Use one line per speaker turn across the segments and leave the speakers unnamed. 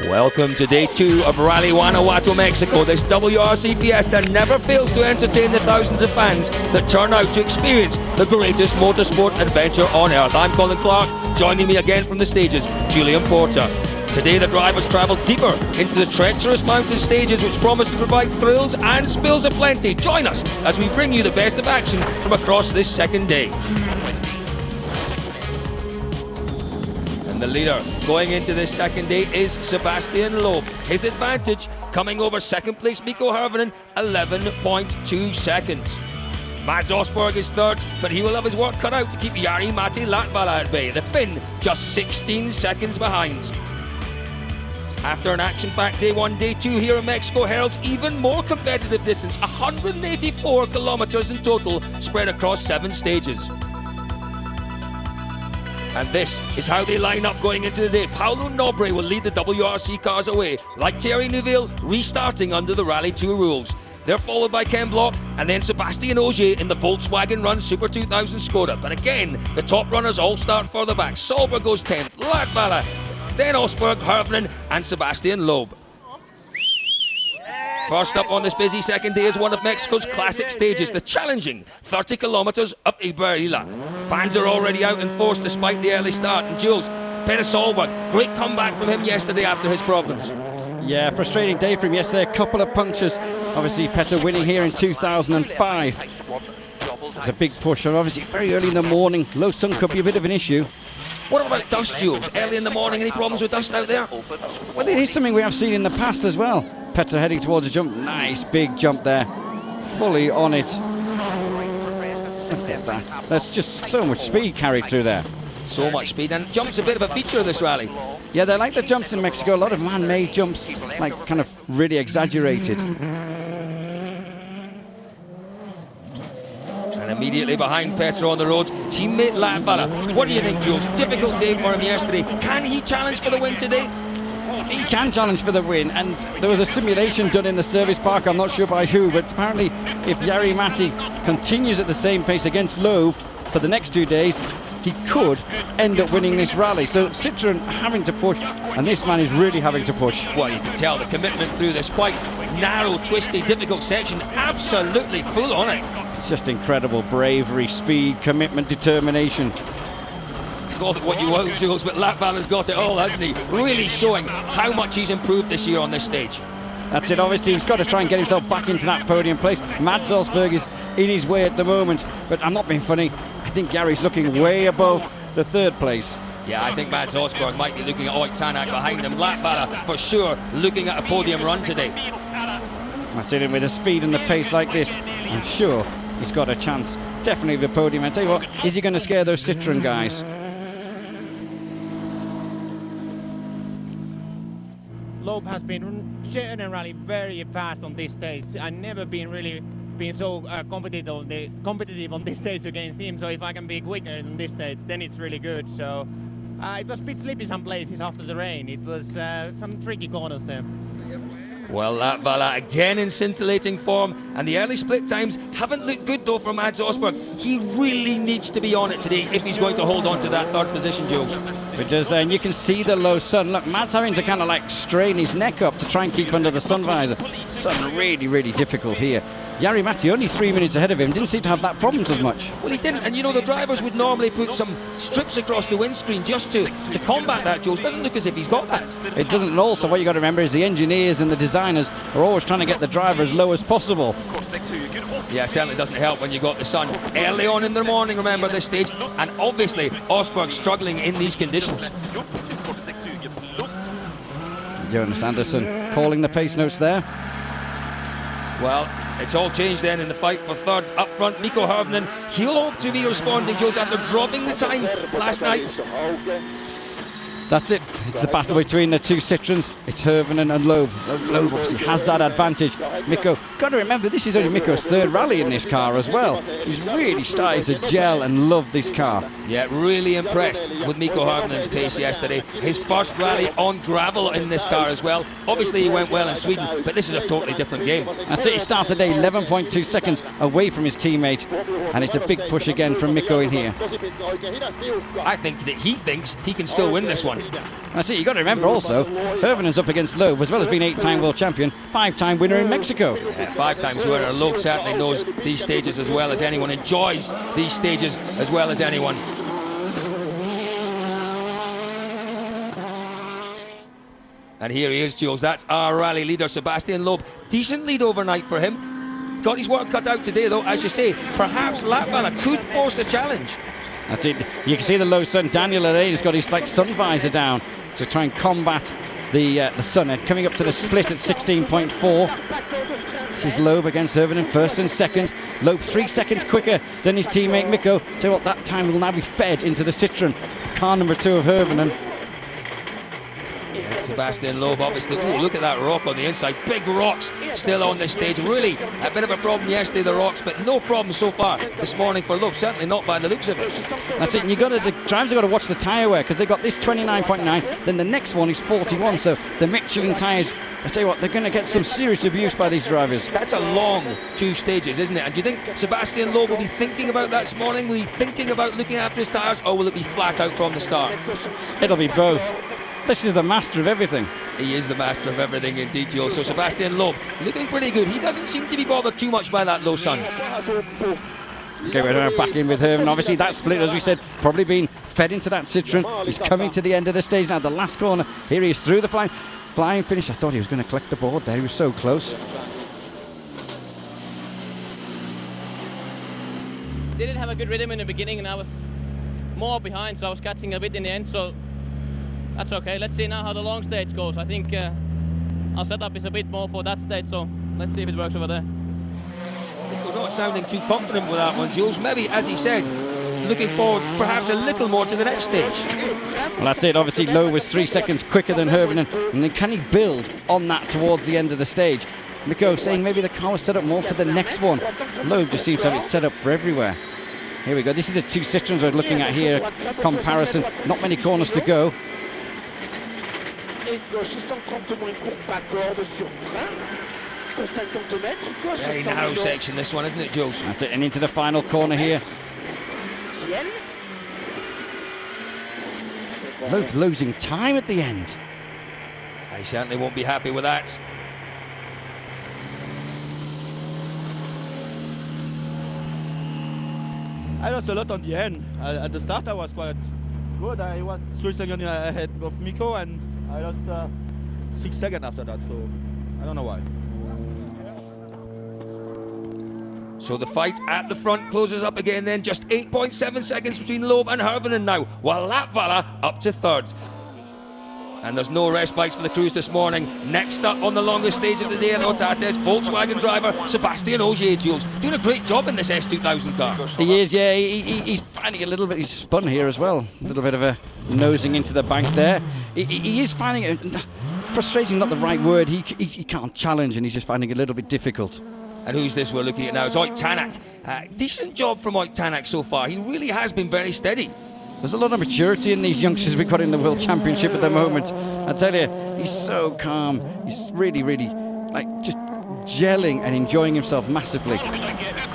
Welcome to day 2 of Rally Guanajuato, Mexico. This WRC Fiesta never fails to entertain the thousands of fans that turn out to experience the greatest motorsport adventure on earth. I'm Colin Clark, joining me again from the stages, Julian Porter. Today the drivers travel deeper into the treacherous mountain stages which promise to provide thrills and spills aplenty. Join us as we bring you the best of action from across this second day. And the leader going into this second day is Sebastian Loeb. His advantage coming over second place Mikko Hirvonen, 11.2 seconds. Mads Osberg is third, but he will have his work cut out to keep Jari-Matti Latvala at bay. The Finn just 16 seconds behind. After an action-packed day 1, day 2 here in Mexico heralds even more competitive distance, 184 kilometers in total, spread across 7 stages. And this is how they line up going into the day. Paulo Nobre will lead the WRC cars away, like Thierry Neuville, restarting under the Rally 2 rules. They're followed by Ken Block and then Sebastian Ogier in the Volkswagen Run Super 2000 Skoda. But again, the top runners all start further back. Solberg goes 10th, Latvala, then Osberg, Hirvonen and Sebastian Loeb. First up on this busy second day is one of Mexico's classic stages, the challenging 30 kilometers of Iberila. Fans are already out in force despite the early start. And Jules, Peter Solberg, great comeback from him yesterday after his problems.
Yeah, frustrating day for him yesterday, a couple of punctures. Obviously Peter winning here in 2005. It's a big push, and obviously very early in the morning, low sun could be a bit of an issue.
What about dust, Jules? Early in the morning, any problems with dust out there?
Well, it is something we have seen in the past as well. Petter heading towards a jump, nice big jump there, fully on it. Look at that, that's just so much speed carried through there.
So much speed, and jumps a bit of a feature of this rally.
Yeah, they like the jumps in Mexico, a lot of man-made jumps, like kind of really exaggerated.
And immediately behind Petter on the road, teammate Latvala. What do you think, Jules? Difficult day for him yesterday. Can he challenge for the win today?
He can challenge for the win, and there was a simulation done in the service park, I'm not sure by who, but apparently if Jari-Matti continues at the same pace against Loeb for the next 2 days, he could end up winning this rally. So Citroën having to push, and this man is really having to push.
Well, you can tell the commitment through this quite narrow, twisty, difficult section, absolutely full on it.
It's just incredible bravery, speed, commitment, determination.
Call it what you will, Jules, but Latvala's got it all, hasn't he? Really showing how much he's improved this year on this stage.
That's it, obviously he's got to try and get himself back into that podium place. Mads Osberg is in his way at the moment, but I'm not being funny, I think Gary's looking way above the 3rd place.
Yeah, I think Mads Osberg might be looking at Oyt Tanak behind him. Latvala, for sure, looking at a podium run today.
That's it, and with the speed and the pace like this, I'm sure he's got a chance, definitely the podium. I tell you what, is he going to scare those Citroën guys?
Loeb has been generally very fast on this stage. I've never been so competitive on this stage against him. So if I can be quicker on this stage, then it's really good. So it was a bit slippy some places after the rain. It was some tricky corners there.
Well, Latvala again in scintillating form, and the early split times haven't looked good though for Mads Osberg. He really needs to be on it today if he's going to hold on to that 3rd position, Jules.
It does, and you can see the low sun. Look, Mads having to kind of like strain his neck up to try and keep under the sun visor. Sun really, really difficult here. Jari-Matti only 3 minutes ahead of him, didn't seem to have that problem as much.
Well, he didn't, and you know the drivers would normally put some strips across the windscreen just to combat that, Jules. Doesn't look as if he's got that.
It doesn't, and also what you got to remember is the engineers and the designers are always trying to get the driver as low as possible.
Yeah, it certainly doesn't help when you got the sun early on in the morning, remember this stage, and obviously Osberg struggling in these conditions.
Jonas Andersson calling the pace notes there.
Well, it's all changed then in the fight for 3rd. Up front, Mikko Hirvonen. He'll hope to be responding, Jules, after dropping the time last night.
That's it. It's the battle between the 2 Citroëns. It's Hirvonen and Loeb. Loeb obviously has that advantage. Mikko, got to remember, this is only Mikko's 3rd rally in this car as well. He's really starting to gel and love this car.
Yeah, really impressed with Mikko Hirvonen's pace yesterday. His first rally on gravel in this car as well. Obviously he went well in Sweden, but this is a totally different game.
That's it, he starts the day 11.2 seconds away from his teammate, and it's a big push again from Mikko in here.
I think that he thinks he can still win this one.
on. That's it, you've got to remember also, Hirvanen's up against Loeb, as well as being 8-time world champion, 5-time winner in Mexico.
Yeah, 5 times winner. Loeb certainly knows these stages as well as anyone, enjoys these stages as well as anyone. And here he is, Jules. That's our rally leader, Sebastian Loeb. Decent lead overnight for him. Got his work cut out today, though. As you say, perhaps Latvala could force a challenge.
That's it. You can see the low sun. Daniel Alain has got his sun visor down to try and combat the sun. And coming up to the split at 16.4. This is Loeb against Hirvanen, first and second. Loeb 3 seconds quicker than his teammate Mikko. Tell you what, that time will now be fed into the Citroen, car number 2 of Hirvanen.
Sebastian Loeb, obviously. Oh, look at that rock on the inside. Big rocks still on this stage. Really a bit of a problem yesterday, the rocks, but no problem so far this morning for Loeb. Certainly not by the looks of it.
That's it. And the drivers have got to watch the tyre wear, because they've got this 29.9. Then the next one is 41. So the Michelin tyres, I tell you what, they're going to get some serious abuse by these drivers.
That's a long 2 stages, isn't it? And do you think Sebastian Loeb will be thinking about that this morning? Will he be thinking about looking after his tyres, or will it be flat out from the start?
It'll be both. This is the master of everything.
He is the master of everything indeed, Joe. So Sebastian Loeb looking pretty good. He doesn't seem to be bothered too much by that low sun.
Okay, we're now back in with him. Obviously that split, as we said, probably being fed into that Citroen. He's coming to the end of the stage now, the last corner. Here he is through the flying finish. I thought he was going to collect the board there. He was so close.
Didn't have a good rhythm in the beginning, and I was more behind, so I was catching a bit in the end. So that's okay. Let's see now how the long stage goes. I think our setup is a bit more for that stage, so let's see if it works over there.
We're not sounding too confident with that one, Jules. Maybe, as he said, looking forward perhaps a little more to the next stage.
Well, that's it. Obviously, Lowe was 3 seconds quicker than Hirvanen, and then can he build on that towards the end of the stage? Mikko saying maybe the car was set up more for the next one. Lowe just seems to have it set up for everywhere. Here we go. This is the 2 Citroens we're looking at here. Comparison. Not many corners to go.
Very narrow section, this one, isn't it, Jules?
That's it, and into the final corner here. Loeb losing time at the end.
I certainly won't be happy with that.
I lost a lot on the end. At the start I was quite good. I was 3 seconds ahead of Mikko, and I lost 6 seconds after that, so I don't know why.
So the fight at the front closes up again then, just 8.7 seconds between Loeb and Hirvanen now, while Latvala up to third. And there's no respites for the crews this morning. Next up on the longest stage of the day in Otates, Volkswagen driver Sebastian Ogier, Jules. Doing a great job in this S2000 car.
He is, yeah. He's finding a little bit, he's spun here as well. A little bit of a nosing into the bank there. He is finding it, frustrating, not the right word. He can't challenge, and he's just finding it a little bit difficult.
And who's this we're looking at now? It's Oyt Tanak. Decent job from Oyt Tanak so far. He really has been very steady.
There's a lot of maturity in these youngsters we've got in the World Championship at the moment. I tell you, he's so calm. He's really, really, just gelling and enjoying himself massively.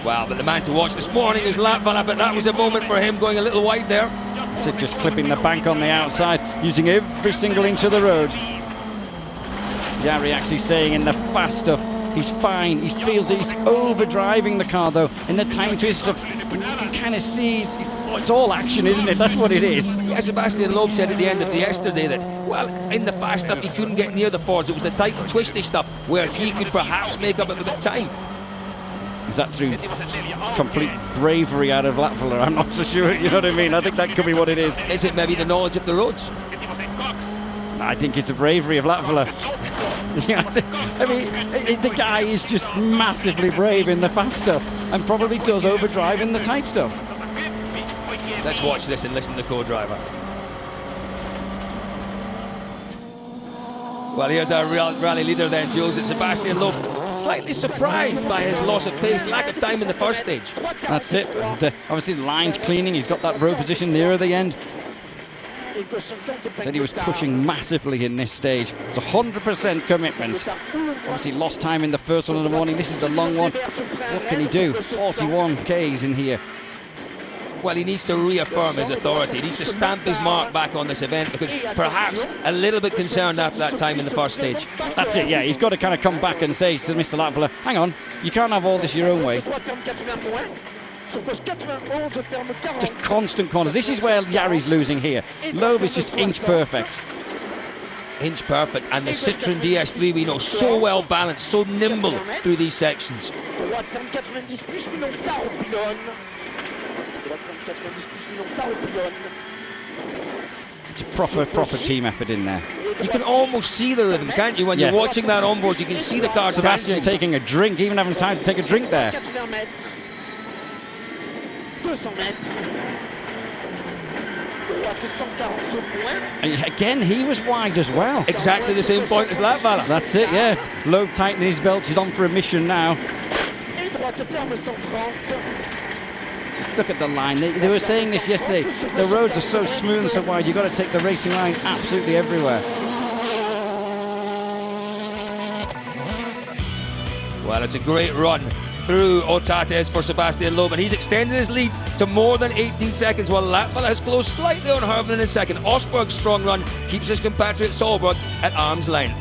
Wow, but the man to watch this morning is Latvala, but that was a moment for him going a little wide there.
That's it, just clipping the bank on the outside, using every single inch of the road. Jari actually saying in the fast stuff, he's fine. He feels that he's overdriving the car, though, in the time twist stuff. You can kind of see it's all action, isn't it? That's what it is.
Yeah, Sebastian Loeb said at the end of the yesterday that, well, in the fast stuff he couldn't get near the Fords. It was the tight and twisty stuff where he could perhaps make up a bit of time.
Is that through complete bravery out of Latvala? I'm not so sure, you know what I mean? I think that could be what it is.
Is it maybe the knowledge of the roads?
I think it's the bravery of Latvala. I mean, the guy is just massively brave in the fast stuff and probably does overdrive in the tight stuff.
Let's watch this and listen to the co-driver. Well, here's our rally leader then, Jules. It's Sebastian Loeb. Slightly surprised by his loss of pace, lack of time in the first stage.
That's it. And, obviously, the line's cleaning. He's got that row position nearer the end. Said he was pushing massively in this stage. It was 100% commitment. Obviously lost time in the first one in the morning. This is the long one. What can he do? 41 Ks in here.
well, he needs to reaffirm his authority. He needs to stamp his mark back on this event, because perhaps a little bit concerned after that time in the first stage.
That's it, yeah. He's got to kind of come back and say to Mr. Latvala, hang on, you can't have all this your own way. Just constant corners. This is where Jari's losing here. Loeb is just inch perfect.
Inch perfect, and the Citroën DS3 we know so well balanced, so nimble through these sections.
It's a proper team effort in there.
You can almost see the rhythm, can't you? When you're watching that onboard, you can see the car
Sebastian
dancing.
taking a drink, even having time to take a drink there. And again, he was wide as well.
Exactly the same point as Latvala.
That's it, yeah. Loeb tightening his belts, he's on for a mission now. Just look at the line. They were saying this yesterday. The roads are so smooth and so wide, you've got to take the racing line absolutely everywhere.
Well, it's a great run through Otates for Sebastian Loeb, and he's extended his lead to more than 18 seconds, while Latvala has closed slightly on Hervinen in second. Osberg's strong run keeps his compatriot Solberg at arm's length.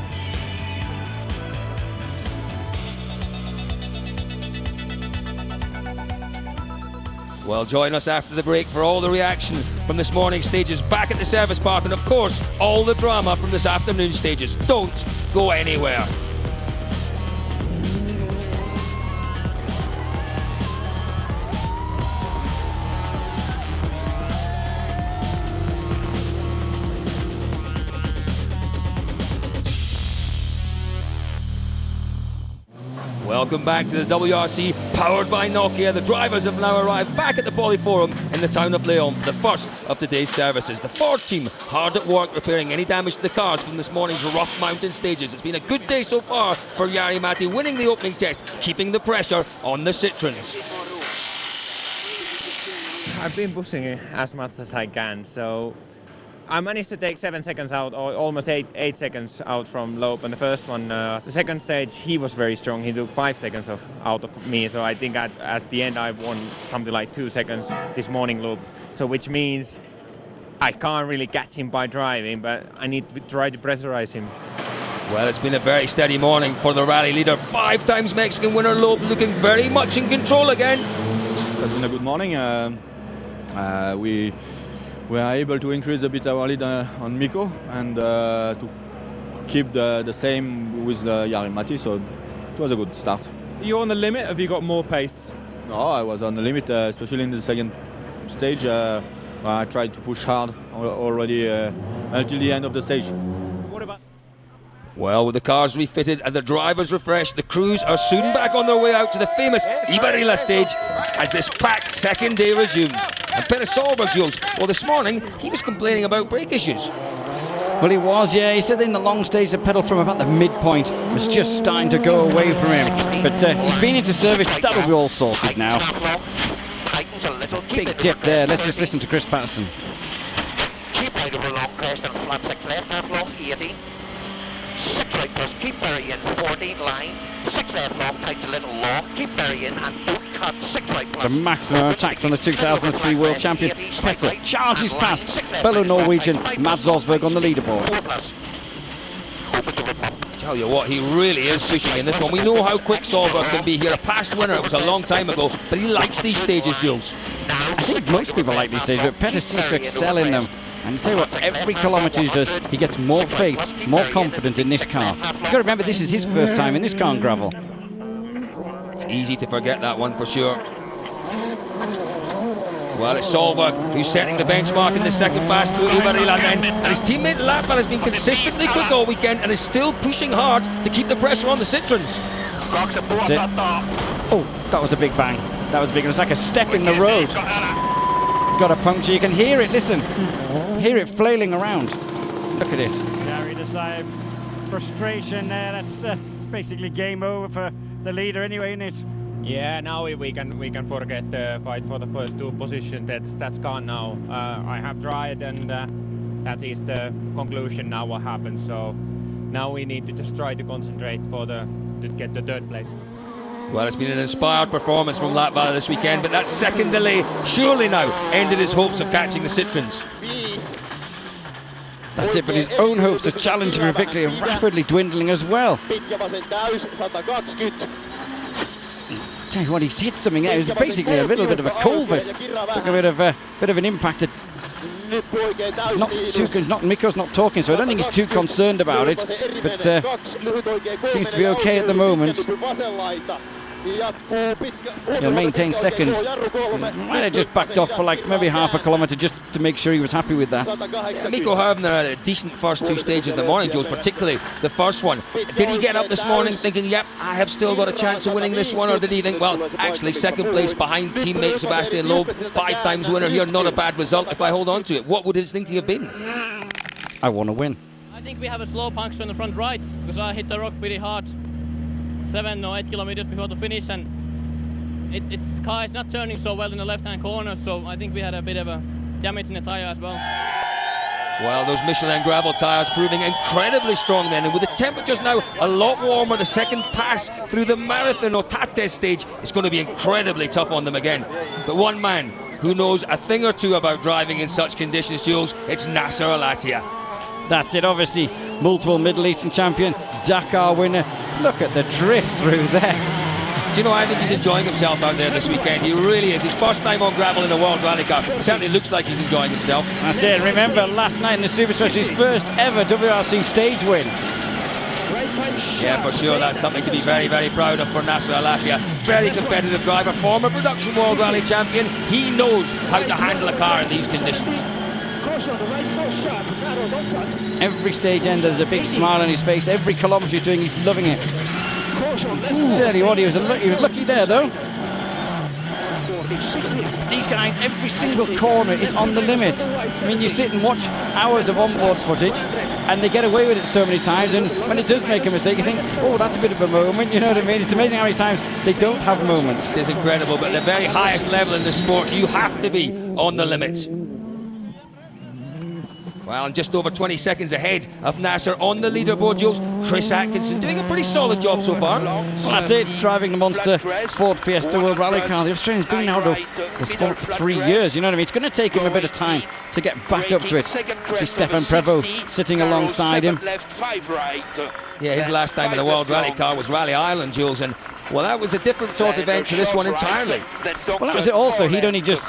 Well, join us after the break for all the reaction from this morning's stages back at the service park, and of course all the drama from this afternoon stages. Don't go anywhere. Welcome back to the WRC, powered by Nokia. The drivers have now arrived back at the Polyforum in the town of Leon for the first of today's services. The Ford team hard at work repairing any damage to the cars from this morning's rough mountain stages. It's been a good day so far for Jari Matti, winning the opening test, keeping the pressure on the Citroens.
I've been pushing it as much as I can, so I managed to take 7 seconds out, or almost 8 seconds out from Loeb on the first one. The second stage, he was very strong. He took 5 seconds out of me, so I think at the end I won something like 2 seconds this morning loop. So which means I can't really catch him by driving, but I need to try to pressurize him.
Well, it's been a very steady morning for the rally leader. 5 times Mexican winner Loeb looking very much in control again.
It's been a good morning. We are able to increase a bit our lead on Mikko and to keep the same with Jari Matti, so it was a good start.
Are you on the limit? Have you got more pace?
No, I was on the limit, especially in the second stage. I tried to push hard already until the end of the stage.
What about?
Well, with the cars refitted and the drivers refreshed, the crews are soon back on their way out to the famous Ibarila stage as this packed second day resumes. And Peter Solberg, Jules, well, this morning he was complaining about brake issues.
Well, he was, yeah. He said in the long stage the pedal from about the midpoint was just starting to go away from him. But he's been into service, that'll be all sorted now. Big dip there. Let's just listen to Chris Patterson.
Keep out over long crest and flat 6 left, half long 80. 6 right crest, keep very in, 14 line. 6 left long, tight a little long, keep very in and don't cut. 6 right
The
crest.
maximum attack from the 2003 world champion. Petter charges past fellow Norwegian Mads Osberg on the leaderboard.
4 plus. Open to the pump.
Tell you what, he really is pushing in this one. We know how quick Solberg can be here. A past winner, it was a long time ago, but he likes these stages, Jules.
I think most people like these stages, but Petter seems to excel in them. And I tell you what, every kilometre he does, he gets more faith, more confident in this car. You've got to remember, this is his first time in this car and gravel.
It's easy to forget that one for sure. Well, it's Solberg who's setting the benchmark in the second pass through Ibarila then. And his teammate Latvala has been consistently quick all weekend and is still pushing hard to keep the pressure on the Citroens.
That's it. Oh, that was a big bang. That was big. It was like a step in the road. It's got a puncture. You can hear it, listen. Hear it flailing around. Look at it.
Jari decide frustration there. That's basically game over for the leader anyway, isn't it?
Yeah, now we can forget the fight for the first 2 positions. That's gone now. I have tried, and that is the conclusion now. What happens? So now we need to just try to concentrate to get the 3rd place.
Well, it's been an inspired performance from Latvala this weekend, but that second delay surely now ended his hopes of catching the Citroens.
That's it, but his own hopes of challenging for victory are rapidly dwindling as well. Tell you what, he's hit something out. It was basically a little bit of a culvert. Took a bit of an impact. Mikko's not talking, so I don't think he's too concerned about it. But seems to be okay at the moment. He'll maintain second. Might have just backed off for like maybe half a kilometre just to make sure he was happy with that.
Yeah, Mikko Hirvonen had a decent first two stages of the morning, Jules, particularly the first one. Did he get up this morning thinking, yep, I have still got a chance of winning this one, or did he think, well, actually second place behind teammate Sebastian Loeb, 5 times winner here, not a bad result if I hold on to it? What would his thinking have been?
I want to win.
I think we have a slow puncture on the front right, because I hit the rock pretty hard 7 or 8 kilometers before the finish, and its car is not turning so well in the left-hand corner, so I think we had a bit of a damage in the tyre as well.
Well, those Michelin gravel tyres proving incredibly strong then, and with the temperatures now a lot warmer, the second pass through the Marathon or Tates stage is going to be incredibly tough on them again. But one man who knows a thing or two about driving in such conditions, Jules, it's Nasser Al-Attiyah.
That's it, obviously. Multiple Middle Eastern champion, Dakar winner. Look at the drift through there.
Do you know, I think he's enjoying himself out there this weekend. He really is. His first time on gravel in a World Rally Car. Certainly looks like he's enjoying himself.
That's it. Remember, last night in the Super Special, his first ever WRC stage win.
Yeah, for sure. That's something to be very, very proud of for Nasser Al-Attiyah. Very competitive driver, former production World Rally champion. He knows how to handle a car in these conditions.
Every stage end has a big smile on his face. Every kilometre he's doing, he's loving it. Certainly what, he was lucky there though. These guys, every single corner is on the limit. I mean, you sit and watch hours of onboard footage and they get away with it so many times, and when it does make a mistake you think, oh, that's a bit of a moment, you know what I mean? It's amazing how many times they don't have moments.
It is incredible, but at the very highest level in the sport you have to be on the limit. Well, and just over 20 seconds ahead of Nasser on the leaderboard, Jules, Chris Atkinson doing a pretty solid job so far.
Well, that's it, driving the monster Ford Fiesta World Rally Car. The Australian's been out of the sport for 3 years, you know what I mean? It's going to take him a bit of time to get back up to it. See Stefan Prevost sitting alongside him.
Yeah, his last time in a World Rally Car was Rally Ireland, Jules, and well, that was a different sort of event to this one entirely.
Well, that was it also. He'd only just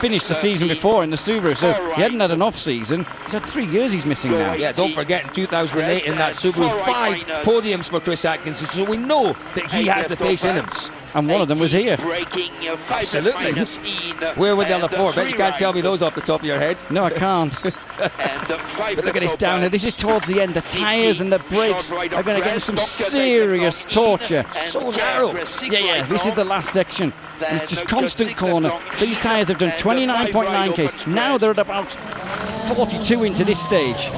finished the season before in the Subaru, so he hadn't had an off season. He's had 3 years he's missing now.
Yeah, don't forget in 2008 in that Subaru, 5 podiums for Chris Atkinson, so we know that he has the pace in him.
And one of them was here.
Absolutely. Where were the other 4? Bet you can't tell me those off the top of your head.
No, I can't. But look at this down here. This is towards the end. The tyres and the brakes are going to get some serious torture.
So narrow.
Yeah, this is the last section. It's just constant corner. These tyres have done 29.9 Ks. Now they're at about 42 into this stage.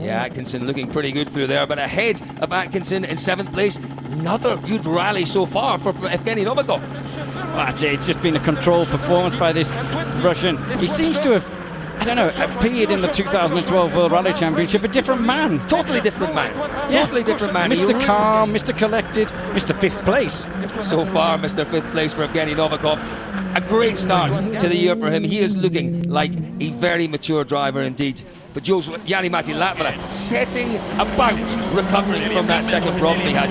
Yeah, Atkinson looking pretty good through there, but ahead of Atkinson in 7th place. Another good rally so far for Evgeny Novikov.
Well, that's it. It's just been a controlled performance by this Russian. He seems to have, I don't know, appeared in the 2012 World Rally Championship a different man.
Totally different man.
Yeah.
Totally different man.
Mr. Calm, Mr. Collected, Mr. 5th place.
So far, Mr. 5th place for Evgeny Novikov. A great start to the year for him. He is looking like a very mature driver indeed. But Jules, Jari-Matti Latvala setting about recovering from that second problem he had.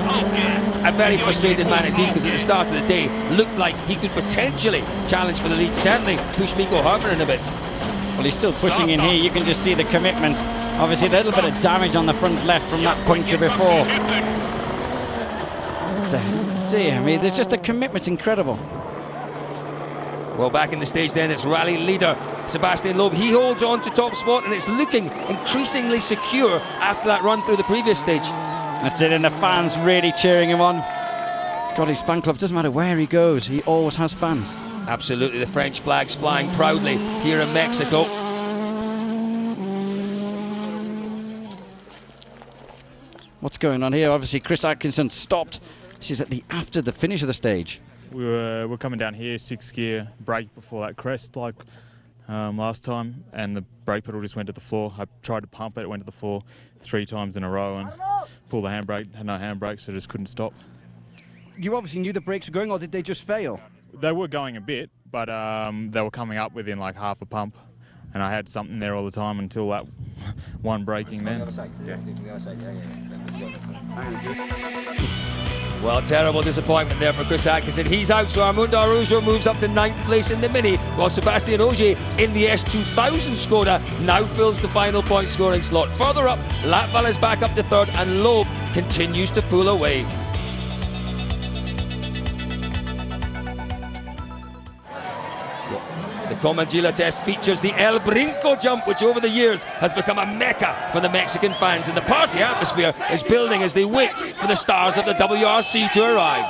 A very frustrated man indeed, because at the start of the day looked like he could potentially challenge for the lead, certainly push Mikko Hirvonen a bit.
Well, he's still pushing in here. You can just see the commitment. Obviously a little bit of damage on the front left from that puncture before. See, I mean, there's just the commitment's incredible.
Well, back in the stage then, it's rally leader Sebastian Loeb. He holds on to top spot, and it's looking increasingly secure after that run through the previous stage.
That's it, and the fans really cheering him on. He's got his fan club, doesn't matter where he goes, he always has fans.
Absolutely, the French flags flying proudly here in Mexico.
What's going on here? Obviously, Chris Atkinson stopped. This is after the finish of the stage.
We're coming down here, 6th gear, brake before that crest like last time, and the brake pedal just went to the floor. I tried to pump it, it went to the floor 3 times in a row and pulled the handbrake, had no handbrake, so just couldn't stop.
you obviously knew the brakes were going, or did they just fail?
They were going a bit, but they were coming up within like half a pump, and I had something there all the time until that one braking there.
Well, terrible disappointment there for Chris Atkinson. He's out, so Armando Araujo moves up to 9th place in the Mini, while Sebastian Ogier in the S2000 Skoda now fills the final point scoring slot. Further up, Latval is back up to 3rd, and Loeb continues to pull away. The Comangila test features the El Brinco jump, which over the years has become a mecca for the Mexican fans, and the party atmosphere is building as they wait for the stars of the WRC to arrive.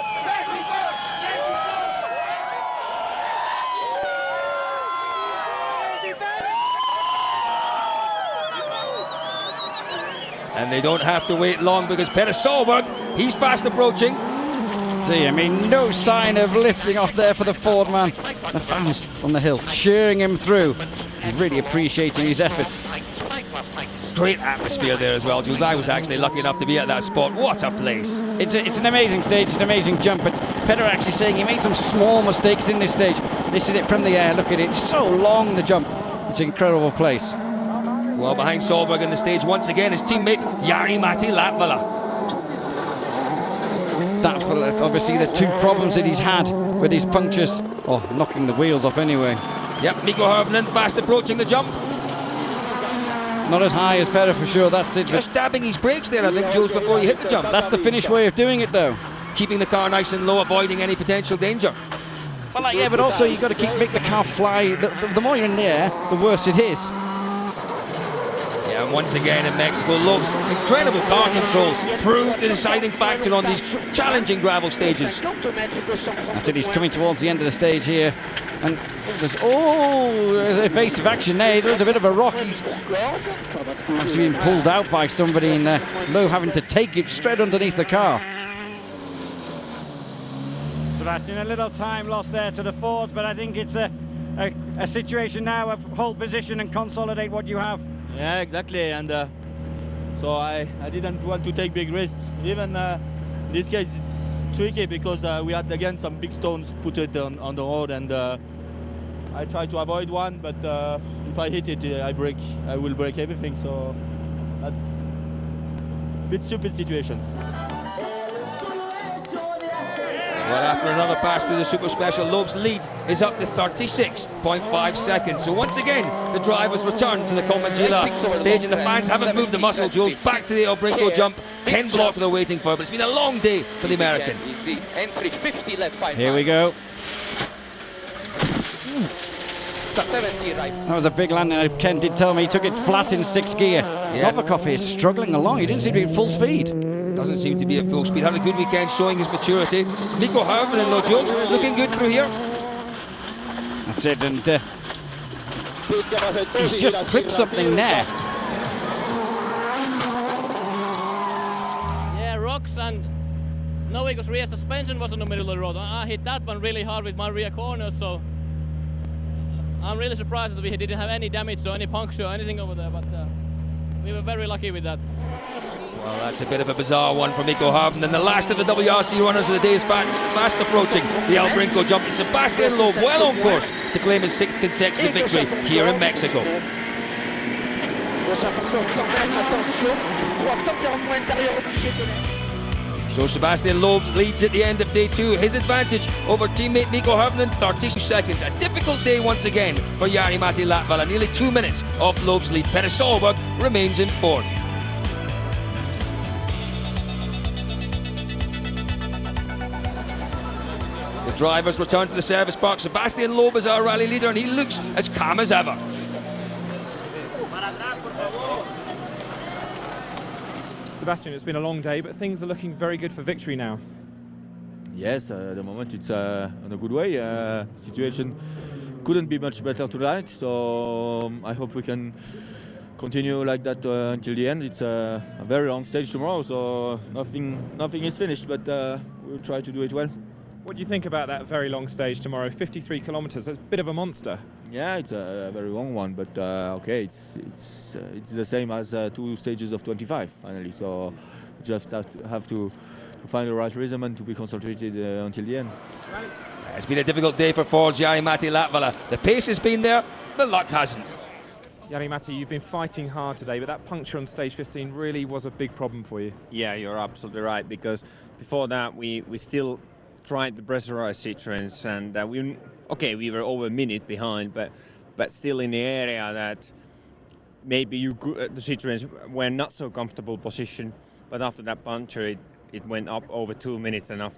And they don't have to wait long, because Peter Solberg, he's fast approaching.
See, I mean, no sign of lifting off there for the Ford man. The fans on the hill cheering him through, really appreciating his efforts.
Great atmosphere there as well, Jules. I was actually lucky enough to be at that spot. What a place.
It's an amazing stage, an amazing jump, but Peter actually saying he made some small mistakes in this stage. This is it from the air. Look at it, it's so long, the jump. It's an incredible place.
Well, behind Solberg in the stage once again, his teammate Jari-Matti Latvala.
That, obviously, the two problems that he's had with his punctures, or knocking the wheels off anyway.
Yep, Mikko Hirvonen fast approaching the jump.
Not as high as Peter for sure, that's it.
Just stabbing his brakes there, I think, Jules, before he hit the jump.
That's the Finnish way of doing it, though.
Keeping the car nice and low, avoiding any potential danger.
Well, yeah, but also you've got to make the car fly. The more you're in the air, the worse it is.
Yeah, and once again in Mexico, Loeb's incredible car control proved the deciding factor on these challenging gravel stages.
That's it, he's coming towards the end of the stage here. And there's evasive action there. There's a bit of a rock. He's actually being pulled out by somebody, and Loeb having to take it straight underneath the car.
Sebastian, a little time lost there to the Fords, but I think it's a situation now of hold position and consolidate what you have.
Yeah, exactly, and so I didn't want to take big risks. Even in this case, it's tricky because we had again some big stones put it on the road, and I tried to avoid one, but if I hit it, I will break everything. So that's a bit stupid situation.
Well, after another pass through the Super Special, Loeb's lead is up to 36.5 seconds. So once again, the drivers return to the Comangila stage, and the fans haven't moved the muscle, Jules. Back to the El Brinco jump. Ken Block they're waiting for, but it's been a long day for the American.
Here we go. That was a big landing. Ken did tell me he took it flat in 6th gear.
Yeah.
Novikov is struggling along. He didn't seem to be at full speed.
Doesn't seem to be at full speed. Had a good weekend showing his maturity. Mikko Hirvonen, though, Jules, looking good through here.
That's it, and he's just clipped something there.
Yeah, rocks, and Noviko's rear suspension was in the middle of the road. I hit that one really hard with my rear corner, so I'm really surprised that we didn't have any damage or any puncture or anything over there, but we were very lucky with that.
Well, that's a bit of a bizarre one for Mikko Hirvonen. And the last of the WRC runners of the day is fast approaching the El Brinco jump. It's Sebastian Loeb, well on course to claim his 6th consecutive victory here in Mexico. So Sebastian Loeb leads at the end of day 2. His advantage over teammate Mikko Hirvonen, 32 seconds. A difficult day once again for Jari-Matti Latvala. Nearly 2 minutes off Loeb's lead. Peter Solberg remains in 4th. The drivers return to the service park. Sebastian Loeb is our rally leader, and he looks as calm as ever.
Sebastian, it's been a long day, but things are looking very good for victory now.
Yes, at the moment it's on a good way. Situation couldn't be much better tonight, so I hope we can continue like that until the end. It's a very long stage tomorrow, so nothing is finished, but we'll try to do it well.
What do you think about that very long stage tomorrow? 53 kilometers, that's a bit of a monster.
Yeah, it's a very long one, but okay, it's the same as 2 stages of 25 finally. So we just have to find the right rhythm and to be concentrated until the end.
It's been a difficult day for Ford's Jari-Matti Latvala. The pace has been there, the luck hasn't.
Jari-Matti, you've been fighting hard today, but that puncture on stage 15 really was a big problem for you.
Yeah, you're absolutely right, because before that we still tried the pressurized Citroens, and we were over a minute behind, but still in the area that maybe the Citroens were not so comfortable position. But after that puncture, it went up over 2 minutes, and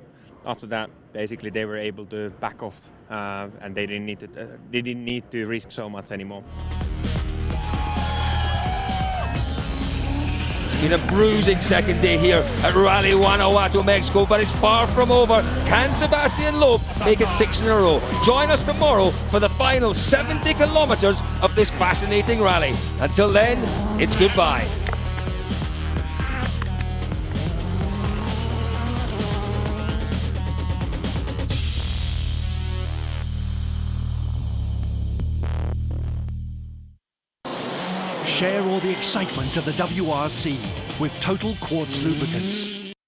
after that, basically they were able to back off, and they didn't need to risk so much anymore.
It's been a bruising second day here at Rally Guanajuato, Mexico, but it's far from over. Can Sebastian Loeb make it 6 in a row? Join us tomorrow for the final 70 kilometers of this fascinating rally. Until then, it's goodbye.
Share all the excitement of the WRC with Total Quartz lubricants.